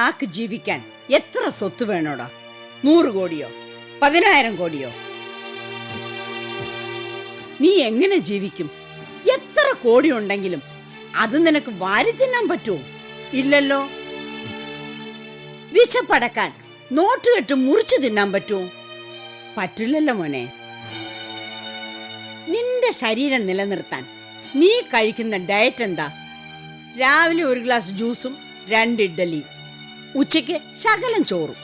ഒരാൾക്ക് ജീവിക്കാൻ എത്ര സ്വത്ത് വേണോടാ? 100 കോടിയോ 10,000 കോടിയോ? നീ എങ്ങനെ ജീവിക്കും? എത്ര കോടി ഉണ്ടെങ്കിലും അത് നിനക്ക് വാരി തിന്നാൻ പറ്റുമോ? ഇല്ലല്ലോ. വിശപ്പടക്കാൻ നോട്ട് കെട്ട് മുറിച്ചു തിന്നാൻ പറ്റുമോ? പറ്റില്ലല്ലോ മോനെ. നിന്റെ ശരീരം നിലനിർത്താൻ നീ കഴിക്കുന്ന ഡയറ്റ് എന്താ? രാവിലെ 1 ഗ്ലാസ് ജ്യൂസും 2 ഇഡ്ഡലിയും, ഉച്ചയ്ക്ക് ശകലം ചോറും,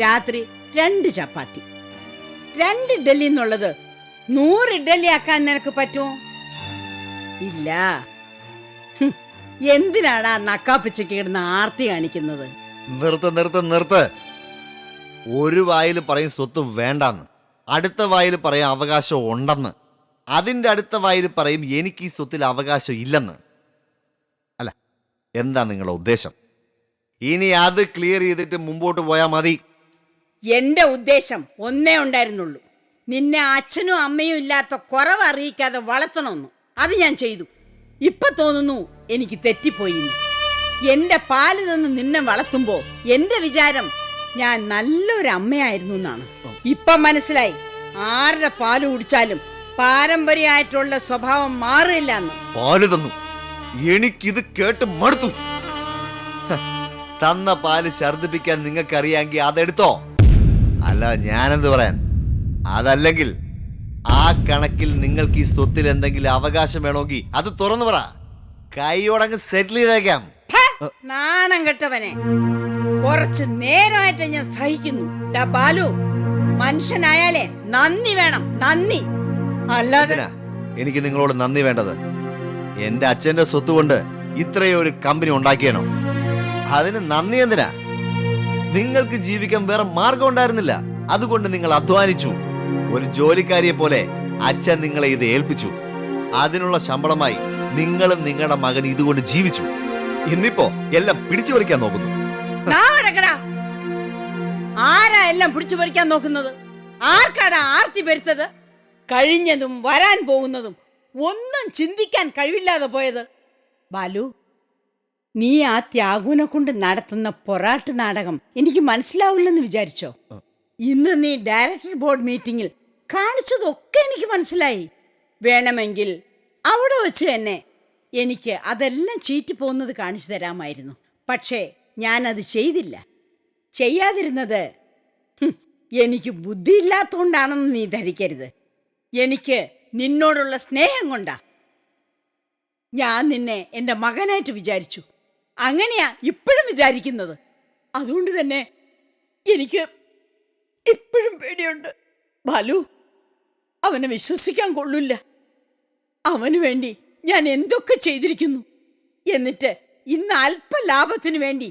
രാത്രി 2 ചപ്പാത്തി. 2 ഇഡ്ഡലി എന്നുള്ളത് 100 ഇഡ്ഡലി ആക്കാൻ നിനക്ക് പറ്റുമോ? ഇല്ല. എന്തിനാടാ നക്കാപ്പിച്ചയ്ക്ക് കിടന്ന് ആർത്തി കാണിക്കുന്നത്? നിർത്ത്. ഒരു വായിൽ പറയും സ്വത്ത് വേണ്ടാന്ന്, അടുത്ത വായിൽ പറയും അവകാശം ഉണ്ടെന്ന്, അതിൻ്റെ അടുത്ത വായിൽ പറയും എനിക്ക് ഈ സ്വത്തിൽ അവകാശം ഇല്ലെന്ന്. അല്ല, എന്താ നിങ്ങളുടെ ഉദ്ദേശം? ഇനി അത് ക്ലിയർ ചെയ്തിട്ട് മുമ്പോട്ട് പോയാൽ മതി. എന്റെ ഉദ്ദേശം ഒന്നേ ഉണ്ടായിരുന്നുള്ളൂ. നിന്നെ അച്ഛനും അമ്മയും ഇല്ലാത്ത കുറവ് അറിയിക്കാതെ വളർത്തണമെന്ന്. അത് ഞാൻ ചെയ്തു. ഇപ്പൊ തോന്നുന്നു എനിക്ക് തെറ്റിപ്പോയി. എന്റെ പാല് നിന്ന് നിന്നെ വളർത്തുമ്പോ എന്റെ വിചാരം ഞാൻ നല്ലൊരു അമ്മയായിരുന്നു എന്നാണ്. ഇപ്പൊ മനസ്സിലായി, ആരുടെ പാല് കുടിച്ചാലും പാരമ്പര്യമായിട്ടുള്ള സ്വഭാവം മാറില്ല എന്ന്. പാല് തന്നു, എനിക്കിത് കേട്ട് മടുത്തു. തന്ന പാല് ഛർദിപ്പിക്കാൻ നിങ്ങൾക്കറിയാമെങ്കിൽ അതെടുത്തോ. അല്ല, ഞാനെന്ത് പറയാൻ? അതല്ലെങ്കിൽ ആ കണക്കിൽ നിങ്ങൾക്ക് ഈ സ്വത്തിൽ എന്തെങ്കിലും അവകാശം വേണമെങ്കിൽ അത് തുറന്നു പറ. കൈയോടങ്ങ് സെറ്റിൽ ചെയ്തേക്കാം. നാണം കെട്ടവനെ, കുറച്ച് നേരമായിട്ട് ഞാൻ സഹിക്കുന്നു. ബാലു, മനുഷ്യനായാലേ നന്ദി വേണം, നന്ദി. അല്ലാതെ എനിക്ക് നിങ്ങളോട് നന്ദി വേണ്ടത്? എന്റെ അച്ഛന്റെ സ്വത്ത് കൊണ്ട് ഇത്രയും ഒരു കമ്പനി ഉണ്ടാക്കിയാനോ? അതിന് നന്ദി എന്തിനാ? നിങ്ങൾക്ക് ജീവിക്കാൻ വേറെ മാർഗം ഉണ്ടായിരുന്നില്ല, അതുകൊണ്ട് നിങ്ങൾ അധ്വാനിച്ചു. ഒരു ജോലിക്കാരിയെ പോലെ അച്ഛൻ നിങ്ങളെ ഇത് ഏൽപ്പിച്ചു. അതിനുള്ള ശമ്പളമായി നിങ്ങളും നിങ്ങളുടെ മകൻ ഇതുകൊണ്ട് ജീവിച്ചു. ഇന്നിപ്പോ എല്ലാം പിടിച്ചു പറിക്കാൻ നോക്കുന്നു. ആരാ എല്ലാം പിടിച്ചു പറിക്കാൻ നോക്കുന്നത്? ആർക്കാടാ ആർത്തി വരുത്തത്? കഴിഞ്ഞതും വരാൻ പോകുന്നതും ഒന്നും ചിന്തിക്കാൻ കഴിവില്ലാതെ പോയത്. ബാലു, നീ ആ ത്യാഗുവിനെ കൊണ്ട് നടത്തുന്ന പൊറാട്ട് നാടകം എനിക്ക് മനസ്സിലാവില്ലെന്ന് വിചാരിച്ചോ? ഇന്ന് നീ ഡയറക്ടർ ബോർഡ് മീറ്റിംഗിൽ കാണിച്ചതൊക്കെ എനിക്ക് മനസ്സിലായി. വേണമെങ്കിൽ അവിടെ വെച്ച് തന്നെ എനിക്ക് അതെല്ലാം ചീറ്റിപ്പോകുന്നത് കാണിച്ചു തരാമായിരുന്നു. പക്ഷേ ഞാനത് ചെയ്തില്ല. ചെയ്യാതിരുന്നത് എനിക്ക് ബുദ്ധിയില്ലാത്തതുകൊണ്ടാണെന്ന് നീ ധരിക്കരുത്. എനിക്ക് നിന്നോടുള്ള സ്നേഹം കൊണ്ടാ. ഞാൻ നിന്നെ എൻ്റെ മകനായിട്ട് വിചാരിച്ചു. അങ്ങനെയാ ഇപ്പോഴും വിചാരിക്കുന്നത്. അതുകൊണ്ട് തന്നെ എനിക്ക് ഇപ്പോഴും പേടിയുണ്ട്. ബാലു, അവനെ വിശ്വസിക്കാൻ കൊള്ളില്ല. അവന് വേണ്ടി ഞാൻ എന്തൊക്കെ ചെയ്തിരിക്കുന്നു. എന്നിട്ട് ഇന്ന് അല്പ ലാഭത്തിന് വേണ്ടി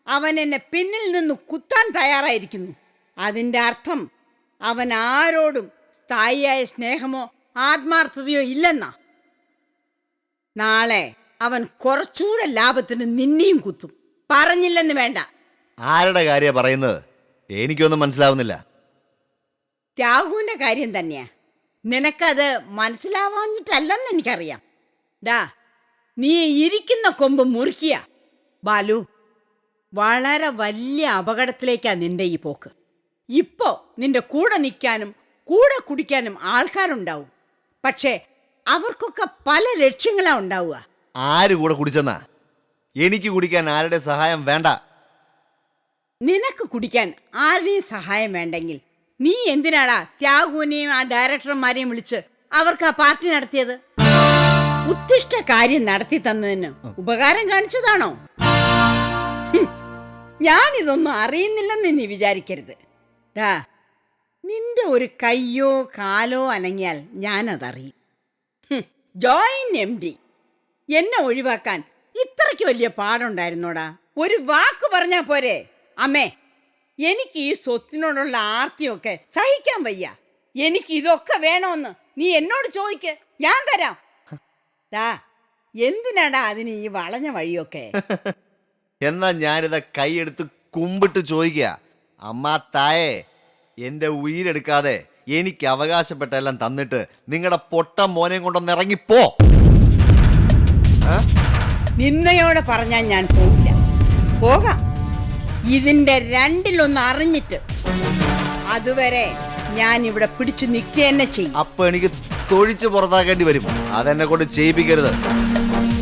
അവൻ എന്നെ പിന്നിൽ നിന്ന് കുത്താൻ തയ്യാറായിരിക്കുന്നു. അതിൻ്റെ അർത്ഥം അവൻ ആരോടും സ്ഥായിയായ സ്നേഹമോ ആത്മാർത്ഥതയോ ഇല്ലെന്നാ. നാളെ അവൻ കുറച്ചുകൂടെ ലാഭത്തിന് നിന്നെയും കുത്തും. പറഞ്ഞില്ലെന്ന് വേണ്ട. ആരുടെ കാര്യ പറയുന്നത്? എനിക്കൊന്നും മനസ്സിലാവുന്നില്ല. ത്യാഗുവിന്റെ കാര്യം തന്നെയാ. നിനക്കത് മനസ്സിലാവാഞ്ഞിട്ടല്ലെന്ന് എനിക്കറിയാം. നീ ഇരിക്കുന്ന കൊമ്പ് മുറിക്കുക. ബാലു, വളരെ വലിയ അപകടത്തിലേക്കാ നിന്റെ ഈ പോക്ക്. ഇപ്പോ നിന്റെ കൂടെ നിൽക്കാനും കൂടെ കുടിക്കാനും ആൾക്കാരുണ്ടാവും. പക്ഷേ അവർക്കൊക്കെ പല ലക്ഷ്യങ്ങളാ ഉണ്ടാവുക. ആര് കൂടെ കുടിച്ചെന്നാ? എനിക്ക് കുടിക്കാൻ ആരുടെ സഹായം വേണ്ട. നിനക്ക് കുടിക്കാൻ ആരുടെയും സഹായം വേണ്ടെങ്കിൽ നീ എന്തിനാടാ ത്യാഗുവിനെയും ആ ഡയറക്ടർമാരെയും വിളിച്ച് അവർക്ക് ആ പാർട്ടി നടത്തിയത്? ഉത്തിഷ്ട കാര്യം നടത്തി തന്നതിന് ഉപകാരം കാണിച്ചതാണോ? ഞാനിതൊന്നും അറിയുന്നില്ലെന്ന് നീ വിചാരിക്കരുത്. നിന്റെ ഒരു കയ്യോ കാലോ അനങ്ങിയാൽ ഞാനതറിയും. ജോയിന്റ് MD എന്നെ ഒഴിവാക്കാൻ ഇത്രയ്ക്ക് വലിയ പാടുണ്ടായിരുന്നോടാ? ഒരു വാക്ക് പറഞ്ഞാ പോരെ? അമ്മേ, എനിക്ക് ഈ സ്വത്തിനോടുള്ള ആർത്തിയൊക്കെ സഹിക്കാൻ വയ്യ. എനിക്ക് ഇതൊക്കെ വേണമെന്ന് നീ എന്നോട് ചോദിക്ക്, ഞാൻ തരാം. എന്തിനാടാ അതിന് ഈ വളഞ്ഞ വഴിയൊക്കെ? എന്നാ ഞാനിത് കൈയെടുത്ത് കുമ്പിട്ട് ചോദിക്കുക, അമ്മ തായേ, എന്റെ ഉയിരെടുക്കാതെ എനിക്ക് അവകാശപ്പെട്ട എല്ലാം തന്നിട്ട് നിങ്ങളുടെ പൊട്ട മോനെയും കൊണ്ടൊന്ന് ഇറങ്ങിപ്പോ. നിന്നയോടെ പറഞ്ഞാൽ ഞാൻ പോകില്ല. പോകാം, ഇതിന്റെ രണ്ടിലൊന്ന് അറിഞ്ഞിട്ട് അതുവരെ ഞാൻ ഇവിടെ പിടിച്ചു നിൽക്കുക തന്നെ ചെയ്യും. അപ്പൊ എനിക്ക് തൊഴിച്ച് പുറത്താക്കേണ്ടി വരും. അതെന്നെ കൊണ്ട് ചെയ്യിപ്പിക്കരുത്.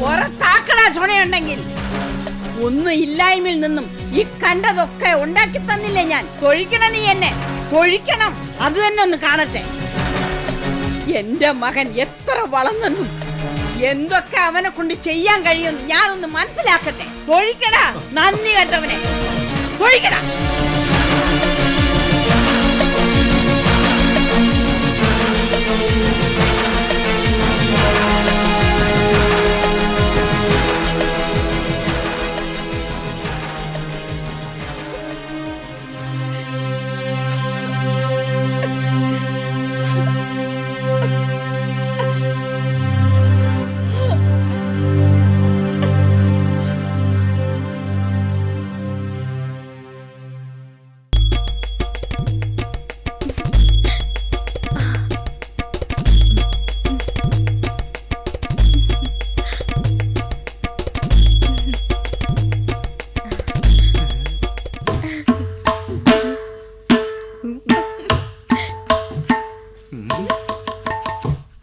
പുറത്താക്കടാ ചുണയുണ്ടെങ്കിൽ. ഒന്നും ഇല്ലായ്മയിൽ നിന്നും ഈ കണ്ടതൊക്കെ ഉണ്ടാക്കി തന്നില്ലേ ഞാൻ. തൊഴിക്കണം, നീ എന്നെ തൊഴിക്കണം. അത് തന്നെ ഒന്ന് കാണട്ടെ. എന്റെ മകൻ എത്ര വളർന്നെന്നും എന്തൊക്കെ അവനെ കൊണ്ട് ചെയ്യാൻ കഴിയുമെന്ന് ഞാനൊന്ന് മനസ്സിലാക്കട്ടെ. തൊഴിക്കടാ, നന്ദി കേട്ടവനെ തൊഴിക്കടാ.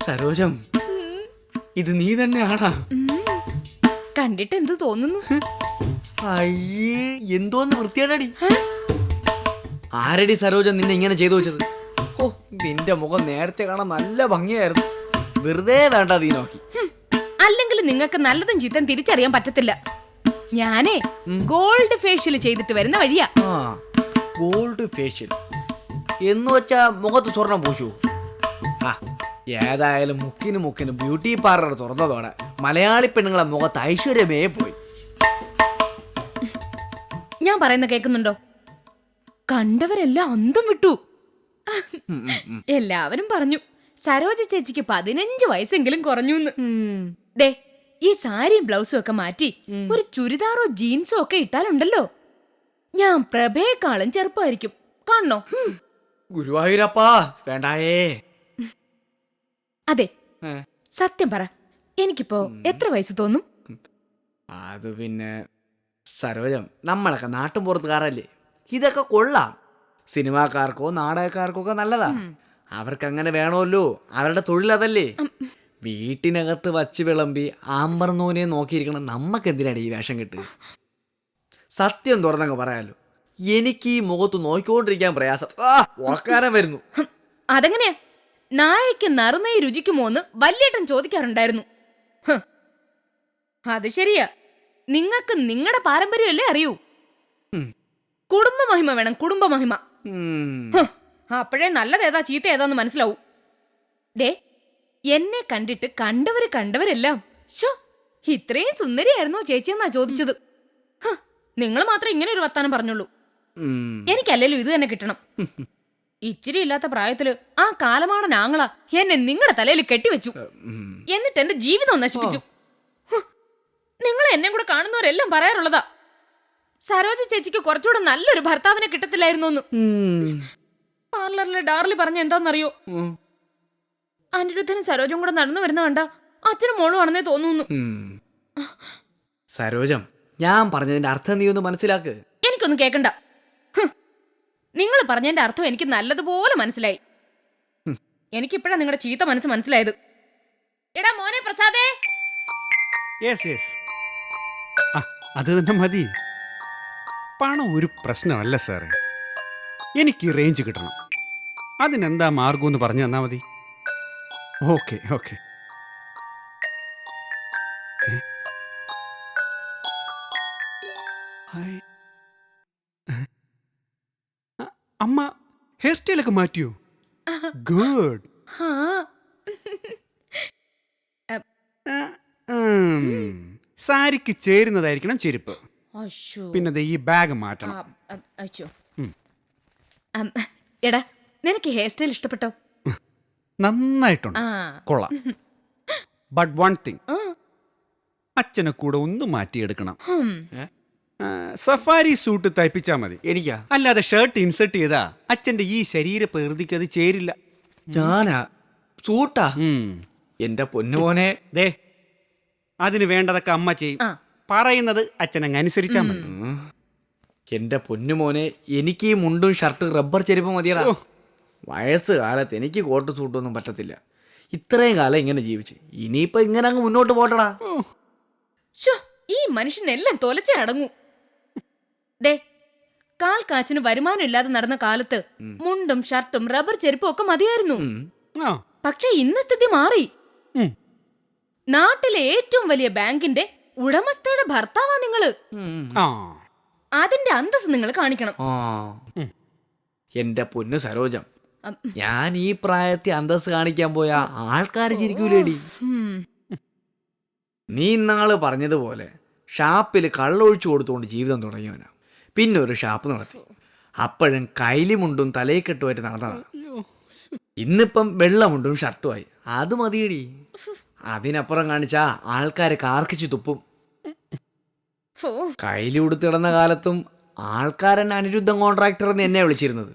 സരോജം, ഇത് നീ തന്നെയാണാ? കണ്ടിട്ട് എന്ത് തോന്നുന്നു? അയ്യേ, എന്തോന്ന് വൃത്തിയാണടി. ആരടി സരോജം നിന്നെ ഇങ്ങനെ ചെയ്തു വെച്ചത്? ഓ, നിന്റെ മുഖം നേരത്തെ കാണാൻ നല്ല ഭംഗിയായിരുന്നു. വെറുതെ വേണ്ട നീ നോക്കി. അല്ലെങ്കിൽ നിങ്ങൾക്ക് നല്ലതും ചീത്തം തിരിച്ചറിയാൻ പറ്റത്തില്ല. ഞാനേ ഗോൾഡ് ഫേഷ്യൽ ചെയ്തിട്ട് വരുന്ന വഴിയാ. ആ, ഗോൾഡ് ഫേഷ്യൽ എന്ന് വെച്ചാ മുഖത്ത് സ്വർണം പൂശു? ആ, ഏതായാലും മുക്കിന് ബ്യൂട്ടി പാർലർ തുറന്നതോടെ മലയാളി പെണ്ണുങ്ങളെ മുഖത്ത് ഐശ്വര്യമേ പോയി. ഞാൻ പറയുന്ന കേൾക്കുന്നുണ്ടോ? കണ്ടവരെല്ലാം അന്തം വിട്ടു. എല്ലാവരും പറഞ്ഞു സരോജ ചേച്ചിക്ക് 15 വയസ്സെങ്കിലും കുറഞ്ഞു. ദേ, ഈ സാരിയും ബ്ലൗസും ഒക്കെ മാറ്റി ഒരു ചുരിദാറോ ജീൻസോ ഒക്കെ ഇട്ടാലുണ്ടല്ലോ, ഞാൻ പ്രഭയെക്കാളും ചെറുപ്പമായിരിക്കും. കാണണോ? ഗുരുവായൂരപ്പാ, വേണ്ടായേ. അതെ, സത്യം പറ, എനിക്കിപ്പോ എത്ര വയസ്സ് തോന്നും? അത് പിന്നെ സരോജം, നമ്മളൊക്കെ നാട്ടും പുറത്തുകാരല്ലേ, ഇതൊക്കെ കൊള്ളാം. സിനിമാക്കാർക്കോ നാടകക്കാർക്കോ ഒക്കെ നല്ലതാ. അവർക്ക് അങ്ങനെ വേണമല്ലോ, അവരുടെ തൊഴിൽ അതല്ലേ. വീട്ടിനകത്ത് വച്ച് വിളമ്പി ആമ്പർന്നോനെ നോക്കിയിരിക്കണം നമ്മക്ക് എന്തിനാണ് ഈ വേഷം കിട്ടുക? സത്യം തുറന്നങ്ങ് പറയാലോ, എനിക്ക് ഈ മുഖത്ത് നോക്കിക്കൊണ്ടിരിക്കാൻ പ്രയാസം. ഓക്കാനം വരുന്നു. അതെങ്ങനെയാ? നായയ്ക്ക് നറുനെയ് രുചിക്കുമോന്ന് വല്യേട്ടൻ ചോദിക്കാറുണ്ടായിരുന്നു. അത് ശരിയാ, നിങ്ങൾക്ക് നിങ്ങളുടെ പാരമ്പര്യമല്ലേ അറിയൂ. കുടുംബമഹിമ വേണം, കുടുംബമഹിമ. അപ്പോഴേ നല്ലതേതാ ചീത്ത ഏതാന്ന് മനസ്സിലാവൂ. ദേ, എന്നെ കണ്ടിട്ട് കണ്ടവരെല്ലാം ശോ, ഇത്രയും സുന്ദരിയായിരുന്നോ ചേച്ചിയെന്നാ ചോദിച്ചത്. നിങ്ങൾ മാത്രം ഇങ്ങനെ ഒരു വർത്താനം പറഞ്ഞുള്ളൂ. എനിക്കല്ലല്ലോ ഇത് തന്നെ കിട്ടണം. ഇച്ചിരി ഇല്ലാത്ത പ്രായത്തില് ആ കാലമാടൻ ആങ്ങള എന്നെ നിങ്ങളുടെ തലയിൽ കെട്ടിവെച്ചു. എന്നിട്ട് എന്റെ ജീവിതം നശിപ്പിച്ചു. നിങ്ങൾ എന്നെ കൂടെ കാണുന്നവരെല്ലാം പറയാറുള്ളതാ, സരോജ ചേച്ചിക്ക് കുറച്ചുകൂടെ നല്ലൊരു ഭർത്താവിനെ കിട്ടത്തില്ലായിരുന്നു. പാർലറിലെ ഡാർലി പറഞ്ഞ എന്താന്നറിയോ? അനിരുദ്ധനും സരോജം കൂടെ നടന്നു വരുന്ന കണ്ട അച്ഛനും മോളും ആണെന്നേ തോന്നുന്നു. സരോജം, ഞാൻ പറഞ്ഞതിന്റെ അർത്ഥം നീ ഒന്ന് മനസ്സിലാക്ക്. എനിക്കൊന്നും കേക്കണ്ട. നിങ്ങൾ പറഞ്ഞതിന്റെ അർത്ഥം എനിക്ക് നല്ലതുപോലെ മനസ്സിലായി. എനിക്കിപ്പോഴാ നിങ്ങളുടെ ചീത്ത മനസ്സ് മനസ്സിലായത്. എടാ മോനെ പ്രസാദേ. യെസ് യെസ്, അത് തന്നെ മതി. പണം ഒരു പ്രശ്നമല്ല സാറേ, എനിക്ക് റേഞ്ച് കിട്ടണം. അതിനെന്താ മാർഗം എന്ന് പറഞ്ഞു തന്നാ മതി. Okay okay. അമ്മ ഹെയർ സ്റ്റൈലൊക്കെ മാറ്റിയോ? ഗുഡ്. സാരിക്ക് ചേരുന്നതായിരിക്കണം ചെരുപ്പ്. പിന്നെ ഈ ബാഗ് മാറ്റണം. എടാ, നിനക്ക് ഹെയർ സ്റ്റൈൽ ഇഷ്ടപ്പെട്ടോ? നന്നായിട്ടുണ്ട്, കൊള്ളാം. ബട്ട് വൺ തിങ്, അച്ഛനെ കൂടെ ഒന്ന് മാറ്റിയെടുക്കണം. സഫാരി സൂട്ട് തയ്പ്പിച്ചാ മതി. എനിക്കാ? അല്ലാതെ ഷർട്ട് ഇൻസെർട്ട് ചെയ്താ അച്ഛന്റെ ഈ ശരീര പ്രകൃതിക്ക് അത് ചേരില്ല. ഞാനാ സൂട്ടാ? എന്റെ പൊന്നുമോനെ, ദേ, അതിന് വേണ്ടതൊക്കെ അമ്മ ചെയ്യും. പറയുന്നത് അച്ഛനങ്ങ് അനുസരിച്ചാ മതി. എന്റെ പൊന്നുമോനെ, എനിക്ക് ഈ മുണ്ടും ഷർട്ടും റബ്ബർ ചെരുപ്പ് മതിയടാ. വയസ്സ് കാലത്ത് എനിക്ക് കോട്ട് സൂട്ടൊന്നും പറ്റത്തില്ല. ഇത്രയും കാലം ഇങ്ങനെ ജീവിച്ച് ഇനിയിപ്പോ ഇങ്ങനെ അങ്ങ് മുന്നോട്ട് പോട്ടടാ. ഷോ, ഈ മനുഷ്യനെല്ലാം തൊലച്ചേ അടങ്ങൂ. ദേ, കാൽ കാച്ചിന് വരുമാനം ഇല്ലാതെ നടന്ന കാലത്ത് മുണ്ടും ഷർട്ടും റബ്ബർ ചെരുപ്പും ഒക്കെ മതിയായിരുന്നു. ആ പക്ഷെ ഇന്ന് സ്ഥിതി മാറി. ഉം. നാട്ടിലെ ഏറ്റവും വലിയ ബാങ്കിന്റെ ഉടമസ്ഥയുടെ ഭർത്താവാ നിങ്ങള്. ആ അതിന്റെ അന്തസ് നിങ്ങൾ കാണിക്കണം. ആ എന്റെ പൊന്നു സരോജം, ഞാൻ ഈ പ്രായത്തിൽ അന്തസ് കാണിക്കാൻ പോയ ആൾക്കാർ ചിരിക്കൂലേടി. നീ ഇന്നാള് പറഞ്ഞതുപോലെ ഷാപ്പിൽ കള്ളൊഴിച്ചു കൊടുത്തുകൊണ്ട് ജീവിതം തുടങ്ങിയവനാ. പിന്നെ ഒരു ഷാപ്പ് നടത്തി. അപ്പോഴും കൈലിമുണ്ടും തലയിൽ കെട്ടുമായിട്ട് നടന്നതാ. ഇന്നിപ്പം വെള്ളമുണ്ടും ഷർട്ടുമായി. അത് മതിയടി. അതിനപ്പുറം കാണിച്ചാ ആൾക്കാരെ കാർക്കിച്ചു തുപ്പും. ഫോ, കൈലി ഉടുത്തിടുന്ന കാലത്തും ആൾക്കാരെന്നെ അനിരുദ്ധം കോൺട്രാക്ടർ എന്ന് എന്നെ വിളിച്ചിരുന്നത്.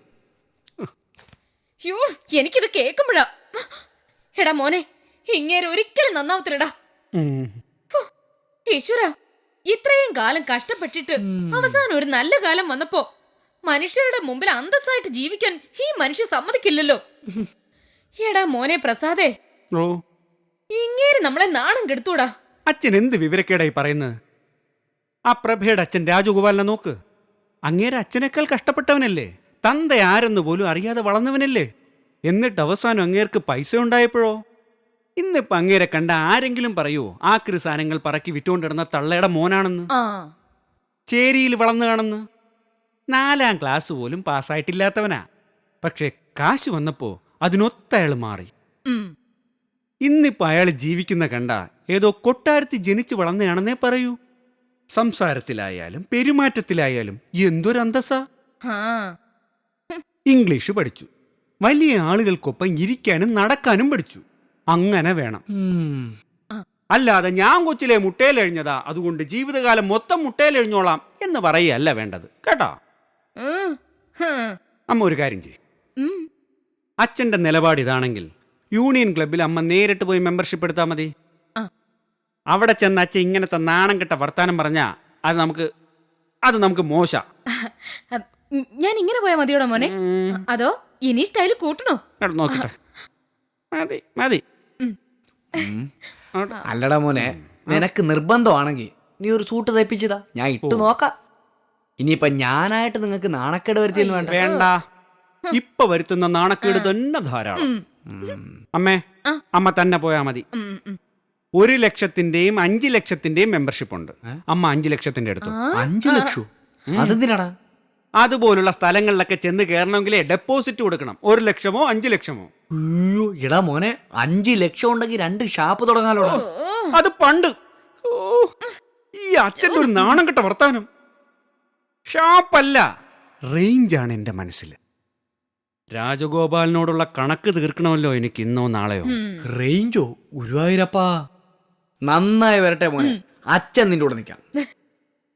യ്യോ, എനിക്കിത് കേൾക്കുമ്പോഴാ. എടാ മോനെ, ഇങ്ങേരെ ഒരിക്കലും നന്നാവത്തില്ലടാ. ഉം. ഈശ്വര, ഇത്രയും കാലം കഷ്ടപ്പെട്ടിട്ട് അവസാനം ഒരു നല്ല കാലം വന്നപ്പോ മനുഷ്യരുടെ മുമ്പിൽ അന്തസ്സായിട്ട് ജീവിക്കാൻ ഈ മനുഷ്യ സമ്മതിക്കില്ലല്ലോ. എടാ മോനെ പ്രസാദേ, ഓ ഇങ്ങേര് നമ്മളെ നാണം കെടുത്തൂടാ. അച്ഛൻ എന്ത് വിവരക്കേടായി പറയുന്നത്? ആ പ്രഭയുടെ അച്ഛൻ രാജഗോപാലിനെ നോക്ക്. അങ്ങേരെ അച്ഛനേക്കാൾ കഷ്ടപ്പെട്ടവനല്ലേ? തന്ത ആരെന്ന് പോലും അറിയാതെ വളർന്നവനല്ലേ? എന്നിട്ട് അവസാനം അങ്ങേർക്ക് പൈസ ഉണ്ടായപ്പോഴോ? ഇന്നിപ്പോ അങ്ങേരെ കണ്ട ആരെങ്കിലും പറയോ ആക്രി സാധനങ്ങൾ പറക്കി വിറ്റുകൊണ്ടിരുന്ന തള്ളയുടെ മോനാണെന്ന്? ആ, ചേരിയിൽ വളർന്നു കാണുന്നു. 4ാം ക്ലാസ് പോലും പാസ്സായിട്ടില്ലാത്തവനാ. പക്ഷെ കാശ് വന്നപ്പോ അതിനൊത്ത അയാൾ മാറി. ഉം. ഇന്നിപ്പോ അയാൾ ജീവിക്കുന്ന കണ്ട ഏതോ കൊട്ടാരത്തിൽ ജനിച്ചു വളർന്നയാണെന്നേ പറയൂ. സംസാരത്തിലായാലും പെരുമാറ്റത്തിലായാലും എന്തൊരു അന്തസ്സാ. ആ, ഇംഗ്ലീഷ് പഠിച്ചു, വലിയ ആളുകൾക്കൊപ്പം ഇരിക്കാനും നടക്കാനും പഠിച്ചു. അങ്ങനെ വേണം. അല്ലാതെ ഞാൻ കൊച്ചിലെ മുട്ടയിലെഴിഞ്ഞതാ അതുകൊണ്ട് ജീവിതകാലം മൊത്തം മുട്ടയിലെഴിഞ്ഞോളാം എന്ന് പറയല്ല വേണ്ടത് കേട്ടോ. ഉം, ഹും, അമ്മ ഒരു കാര്യം ചെയ്യും. ഉം. അച്ഛന്റെ നിലപാട് ഇതാണെങ്കിൽ യൂണിയൻ ക്ലബിൽ അമ്മ നേരിട്ട് പോയി മെമ്പർഷിപ്പ് എടുത്താൽ മതി. ആ. അവിടെ ചെന്ന് അച്ഛൻ ഇങ്ങനത്തെ നാണം കെട്ട വർത്താനം പറഞ്ഞാ അത് നമുക്ക് മോശ. ഞാൻ ഇങ്ങനെ പോയാ മതിയോടാ മോനെ? അതോ ഇനി സ്റ്റൈല് കൂട്ടണോ? നോക്കട്ടെ. മതി മതി. അല്ലടാ മോനെ, നിനക്ക് നിർബന്ധമാണെങ്കിൽ നീ ഒരു സൂട്ട് തയ്പ്പിച്ചതാ, ഞാൻ ഇട്ട് നോക്കാം. ഇനിയിപ്പൊ ഞാനായിട്ട് നിങ്ങൾക്ക് നാണക്കേട് വരുത്തിയെന്ന് വേണ്ട. വേണ്ട, ഇപ്പൊ വരുത്തുന്ന നാണക്കേട് തന്നെ ധാരാളം. അമ്മേ, അമ്മ തന്നെ പോയാ മതി. 1 ലക്ഷത്തിന്റെയും 5 ലക്ഷത്തിന്റെയും മെമ്പർഷിപ്പ് ഉണ്ട്. അമ്മ 5 ലക്ഷത്തിന്റെ എടുത്തു. 5 ലക്ഷം? അതെന്തിനാടാ? അതുപോലുള്ള സ്ഥലങ്ങളിലൊക്കെ ചെന്ന് കയറണമെങ്കിലേ ഡെപ്പോസിറ്റ് കൊടുക്കണം. 1 ലക്ഷമോ 5 ലക്ഷമോ. അയ്യോ എടാ മോനെ, 5 ലക്ഷം ഉണ്ടെങ്കിൽ 2 ഷാപ്പ് തുടങ്ങാലോടാ. അത് പണ്ട്. ഓ, ഈ അച്ഛൻ്റെ ഒരു നാണം കെട്ട വർത്താനം. ഷാപ്പല്ല, റേഞ്ചാണ് എൻ്റെ മനസ്സിൽ. രാജഗോപാലിനോടുള്ള കണക്ക് തീർക്കണമല്ലോ എനിക്ക് ഇന്നോ നാളെയോ. റേഞ്ചോ? ഗുരുവായൂരപ്പാ, നന്നായി വരട്ടെ മോനെ. അച്ഛൻ നിന്റെ കൂടെ നിൽക്കാം.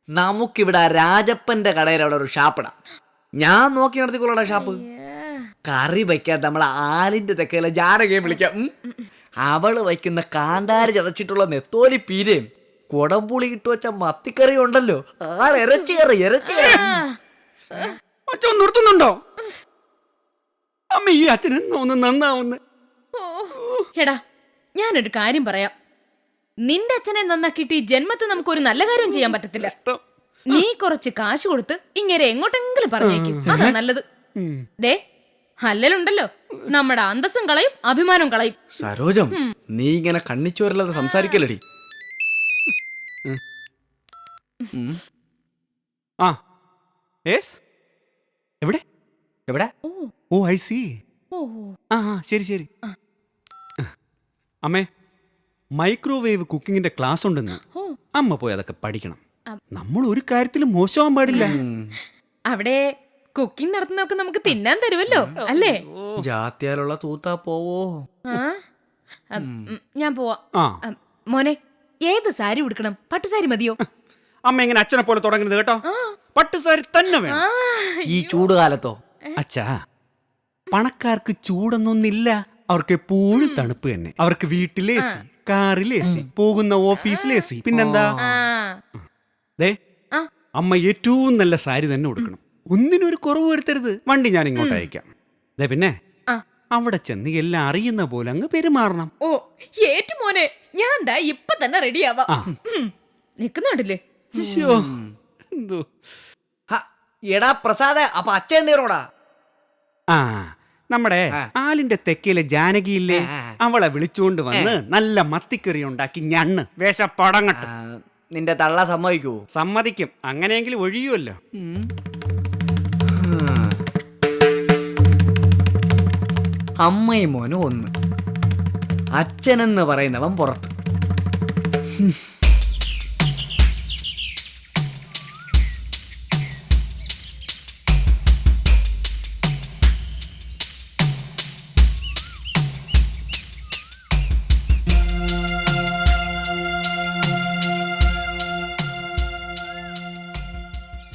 നമുക്കിവിടെ രാജപ്പന്റെ കടയിൽ അവിടെ ഒരു ഷാപ്പിടാം. ഞാൻ നോക്കി നടത്തിക്കൊള്ളടാ ഷാപ്പ്. കറി വയ്ക്കാൻ നമ്മളെ ആലിന്റെ തെക്കയിലെ ജാനകയും വിളിക്കാം. അവള് വയ്ക്കുന്ന കാന്താരി ചതച്ചിട്ടുള്ള നെത്തോലി പീരയും കൊടംപുളി ഇട്ട് വെച്ച മത്തിക്കറി ഉണ്ടല്ലോ, ഇറച്ചി കറി. അച്ഛൻ നിർത്തുന്നുണ്ടോ? അമ്മ, ഈ അച്ഛന് ഒന്ന് നന്നാവുന്ന. എടാ, ഞാനൊരു കാര്യം പറയാം. നിന്റെ അച്ഛനെ നന്നാക്കിയിട്ട് ഈ ജന്മത്തിൽ നമുക്കൊരു നല്ല കാര്യം ചെയ്യാൻ പറ്റത്തില്ല. നീ കുറച്ച് കാശ് കൊടുത്ത് ഇങ്ങനെ എങ്ങോട്ടെങ്കിലും പറഞ്ഞേക്കും, അതാ നല്ലത്. ദേ, ഹല്ലലുണ്ടല്ലോ, നമ്മുടെ അന്തസ്സും കളയും അഭിമാനം കളയും. സരോജം, നീ ഇങ്ങനെ കണ്ണിച്ചോരല്ലാതെ സംസാരിക്കലടി. ആ യെസ്, എവിടെ എവിടെ? ഓ ഐ സി. ആ ശരി ശരി. അമ്മേ, മൈക്രോവേവ് കുക്കിങ്ങിന്റെ ക്ലാസ് ഉണ്ടെന്ന്. അമ്മ പോയി അതൊക്കെ പഠിക്കണം. നമ്മൾ ഒരു കാര്യത്തിലും മോശമാവാൻ പാടില്ല. അവിടെ കുക്കിംഗ് നടത്തുന്നൊക്കെ നമുക്ക് തിന്നാൻ തരുമല്ലോ അല്ലേ? ജാത്യാലുള്ള തൂത്താ പോവോ? ഞാൻ പോവാ. ആ മോനെ, ഏത് സാരി ഉടുക്കണം? പട്ടുസാരി മതിയോ? അമ്മ ഇങ്ങനെ അച്ഛനെ പോലെ തുടങ്ങരുത് കേട്ടോ. പട്ടുസാരി തന്നെ വേണം. ഈ ചൂടുകാലത്തോ? അച്ഛാ, പണക്കാർക്ക് ചൂടൊന്നൊന്നില്ല. അവർക്ക് എപ്പോഴും തണുപ്പ് തന്നെ. അവർക്ക് വീട്ടിൽ എ സി, കാറിൽ എ സി, പോകുന്ന ഓഫീസിൽ എ സി. പിന്നെന്താ? ദേ, അമ്മ ഏറ്റവും നല്ല സാരി തന്നെ കൊടുക്കണം. ഒന്നിനും ഒരു കുറവ് വരുത്തരുത്. വണ്ടി ഞാൻ ഇങ്ങോട്ട് അയക്കാം. ദേ പിന്നെ അവിടെ ചെന്ന് എല്ലാം അറിയുന്ന പോലെ അങ്ങ് പെരുമാറണം. ഓ ഏറ്റു മോനെ, ഞാൻ ദാ ഇപ്പൊ തന്നെ റെഡിയാവാം. നിക്കുന്നുണ്ടല്ലേ? ശ്ശോ, എന്തോ. ഹ, എടാ പ്രസാദ, അപ്പൊ അച്ഛൻ എന്തേറോടാ? ആ നമ്മുടെ ആലിന്റെ തെക്കിലെ ജാനകിയില്ലേ, അവളെ വിളിച്ചുകൊണ്ട് വന്ന് നല്ല മത്തിക്കറി ഉണ്ടാക്കി ഞണ്ണ് വേഷപ്പടങ്ങട്ടെ. നിന്റെ തള്ള സമ്മതിക്കൂ? സമ്മതിക്കും. അങ്ങനെയെങ്കിലും ഒഴിയുമല്ലോ. അമ്മയും മോനും ഒന്ന്, അച്ഛനെന്ന് പറയുന്നവൻ പുറത്ത്.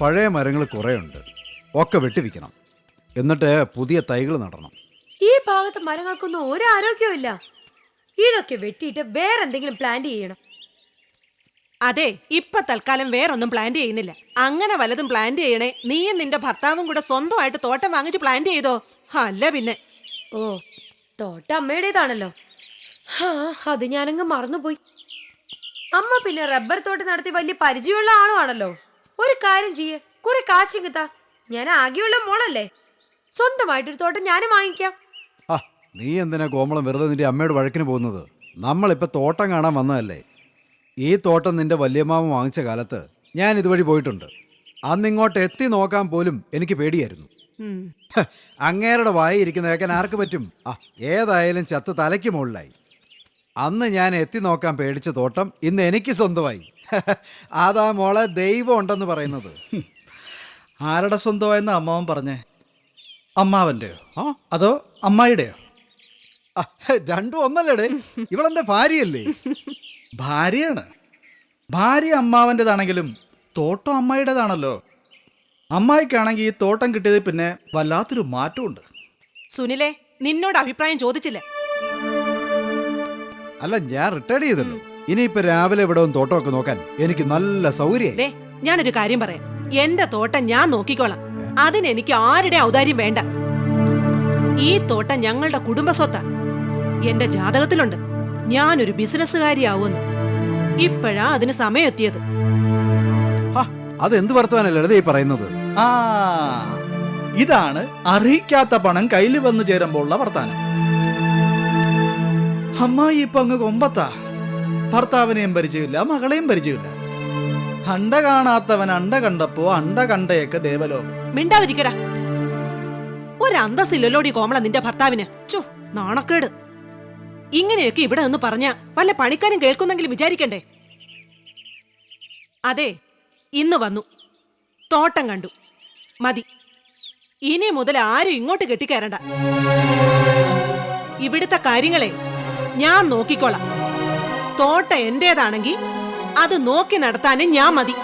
പഴയ മരങ്ങൾ കുറേയുണ്ട്, ഒക്കെ വെട്ടിവിക്കണം. എന്നിട്ട് പുതിയ തൈകൾ നടണം. ഈ ഭാഗത്ത് മരങ്ങൾക്കൊന്നും ഒരു ആരോഗ്യവും ഇല്ല. ഇതൊക്കെ വെട്ടിയിട്ട് വേറെന്തെങ്കിലും പ്ലാൻ ചെയ്യണം. അതെ, ഇപ്പൊ തൽക്കാലം വേറൊന്നും പ്ലാൻ ചെയ്യുന്നില്ല. അങ്ങനെ വല്ലതും പ്ലാൻ ചെയ്യണേ നീയും നിന്റെ ഭർത്താവും കൂടെ സ്വന്തമായിട്ട് തോട്ടം വാങ്ങിച്ച് പ്ലാൻ ചെയ്തോ? അല്ല പിന്നെ. ഓ, തോട്ടം അമ്മയുടേതാണല്ലോ. അത് ഞാനങ്ങ് മറന്നുപോയി. അമ്മ പിന്നെ റബ്ബർ തോട്ടം നടത്തി വലിയ പരിചയമുള്ള ആളുമാണല്ലോ. ഒരു കാര്യം ചെയ്യേ, കുറെ കാശിങ്ങത്താ. ഞാൻ ആകെയുള്ള മോളല്ലേ, സ്വന്തമായിട്ടൊരു തോട്ടം ഞാനും വാങ്ങിക്കാം. ആ, നീ എന്തിനാ കോമളം വെറുതെ നിന്റെ അമ്മയോട് വഴക്കിന് പോകുന്നത്? നമ്മളിപ്പോൾ തോട്ടം കാണാൻ വന്നതല്ലേ. ഈ തോട്ടം നിന്റെ വല്യമ്മാമ വാങ്ങിച്ച കാലത്ത് ഞാൻ ഇതുവഴി പോയിട്ടുണ്ട്. അന്നിങ്ങോട്ട് എത്തി നോക്കാൻ പോലും എനിക്ക് പേടിയായിരുന്നു. അങ്ങേരുടെ വായിരിക്കുന്ന കേൾക്കാൻ ആർക്ക് പറ്റും? ആ, ഏതായാലും ചത്ത് തലയ്ക്ക് മുകളിലായി. അന്ന് ഞാൻ എത്തി നോക്കാൻ പേടിച്ച തോട്ടം ഇന്ന് എനിക്ക് സ്വന്തമായി. അതാ മോളെ ദൈവം ഉണ്ടെന്ന് പറയുന്നത്. ആരുടെ സ്വന്തമായെന്ന് അമ്മാവൻ പറഞ്ഞേ? അമ്മാവൻ്റെയോ അതോ അമ്മായിയുടെയോ? രണ്ടും ഒന്നല്ലേടേ, ഇവളെന്റെ ഭാര്യയല്ലേ. ഭാര്യയാണ്. ഭാര്യ അമ്മാവൻ്റെതാണെങ്കിലും തോട്ടം അമ്മായിയുടേതാണല്ലോ. അമ്മായിക്കാണെങ്കിൽ ഈ തോട്ടം കിട്ടിയത് പിന്നെ വല്ലാത്തൊരു മാറ്റമുണ്ട്. സുനിലെ, നിന്നോട് അഭിപ്രായം ചോദിച്ചില്ല. അല്ല, ഞാൻ റിട്ടയർഡ് ചെയ്തല്ലോ. ഇനിയിപ്പോ രാവിലെ ഇവിടെ ഒന്ന് തോട്ടമൊക്കെ നോക്കാൻ എനിക്ക് നല്ല സൗകര്യം. ദേ, ഞാനൊരു കാര്യം പറയാം. എന്റെ തോട്ടം ഞാൻ നോക്കിക്കോളാം. അതിനെനിക്ക് ആരുടെ ഔദാര്യം വേണ്ട. ഈ തോട്ടം ഞങ്ങളുടെ കുടുംബസ്വത്താ. എന്റെ ജാതകത്തിലുണ്ട് ഞാനൊരു ബിസിനസ്സുകാരിയാവുമെന്ന്. ഇപ്പോഴാ അതിന് സമയം എത്തിയത്. അതെന്ത് വർത്തമാനല്ലേ ലളിത ഈ പറയുന്നത്? ആ, ഇതാണ് അർഹിക്കാത്ത പണം കയ്യിൽ വന്നു ചേരുമ്പോഴുള്ള വർത്താനം. അമ്മായി ഇപ്പൊ അങ്ങ് കൊമ്പത്താ. ഭർത്താവിനെയും പരിചയമില്ല, മകളെയും പരിചയമില്ല. അണ്ട കാണാത്തവൻ അണ്ട കണ്ടപ്പോ അണ്ട കണ്ടയൊക്കെ ദേവലോകം. മിണ്ടാതിരിക്കടാ. ഒരന്തസ്സില്ലല്ലോടി കോമള നിന്റെ ഭർത്താവിന്. ചോ, നാണക്കേട്. ഇങ്ങനെയൊക്കെ ഇവിടെ നിന്ന് പറഞ്ഞ വല്ല പണിക്കാരും കേൾക്കുന്നെങ്കിലും വിചാരിക്കണ്ടേ? അതെ, ഇന്ന് വന്നു, തോട്ടം കണ്ടു, മതി. ഇനി മുതൽ ആരും ഇങ്ങോട്ട് കെട്ടിക്കയറണ്ട. ഇവിടുത്തെ കാര്യങ്ങളെ ഞാൻ നോക്കിക്കോളാം. തോട്ടം എന്റേതാണെങ്കിൽ അത് നോക്കി നടത്താനും ഞാൻ മതി.